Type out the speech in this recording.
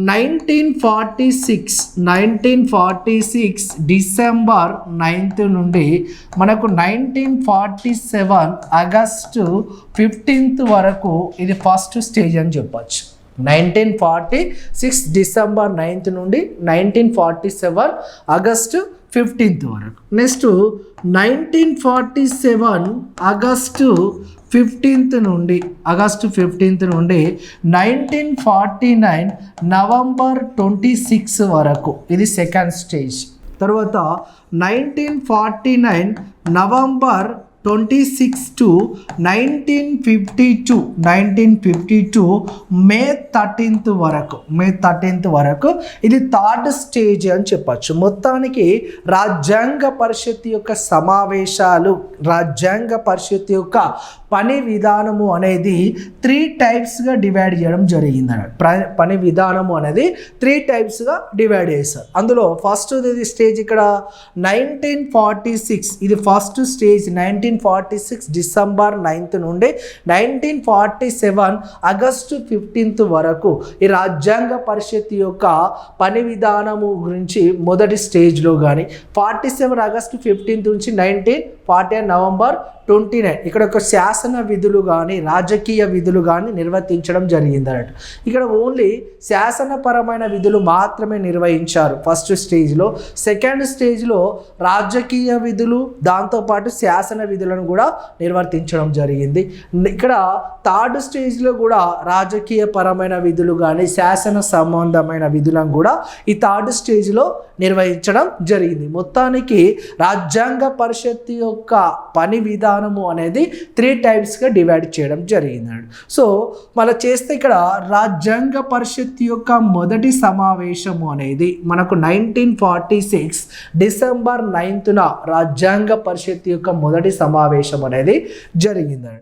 1946 December 9th నుండి మనకు 1947 August 15th వరకు ఇది ఫస్ట్ స్టేజ్ అని చెప్పచ్చు. 1946 డిసెంబర్ 9th నుండి 1947 ఆగస్టు 15th వరకు. నెక్స్ట్ 1947 ఆగస్టు 15th నుండి 1949 నవంబర్ 26 వరకు ఇది సెకండ్ స్టేజ్. తర్వాత 1949 నవంబర్ 26 to 1952 మే 13th వరకు ఇది థర్డ్ స్టేజ్ అని చెప్పచ్చు. మొత్తానికి రాజ్యాంగ పరిషత్ యొక్క సమావేశాలు, రాజ్యాంగ పరిషత్ యొక్క పని విధానము అనేది 3 టైప్స్గా డివైడ్ చేయడం జరిగింది. పని విధానము అనేది 3 టైప్స్గా డివైడ్ చేశారు. అందులో ఫస్ట్ స్టేజ్ ఇక్కడ 1946 ఇది ఫస్ట్ స్టేజ్. 1946 డిసెంబర్ 9th నుండి 1947 ఆగస్టు 15th వరకు ఈ రాజ్యాంగ పరిషత్ యొక్క పని విధానము గురించి మొదటి స్టేజ్లో కానీ, 47 ఆగస్టు 15th నుంచి 1949 నవంబర్ 29 ఇక్కడ ఒక శాసన విధులు కానీ రాజకీయ విధులు కానీ నిర్వర్తించడం జరిగింది అన్నట్టు. ఇక్కడ ఓన్లీ శాసనపరమైన విధులు మాత్రమే నిర్వహించారు ఫస్ట్ స్టేజ్లో. సెకండ్ స్టేజ్లో రాజకీయ విధులు దాంతోపాటు శాసన విధులను కూడా నిర్వర్తించడం జరిగింది. ఇక్కడ థర్డ్ స్టేజ్లో కూడా రాజకీయ పరమైన విధులు కానీ శాసన సంబంధమైన విధులను కూడా ఈ థర్డ్ స్టేజ్లో నిర్వహించడం జరిగింది. మొత్తానికి రాజ్యాంగ పరిషత్ యొక్క పని విధానము అనేది 3 టైప్స్గా డివైడ్ చేయడం జరిగింది. సో మళ్ళీ చేస్తే ఇక్కడ రాజ్యాంగ పరిషత్ యొక్క మొదటి సమావేశము అనేది మనకు 1946 డిసెంబర్ 9th రాజ్యాంగ పరిషత్ యొక్క మొదటి సమావేశం అనేది జరిగింది.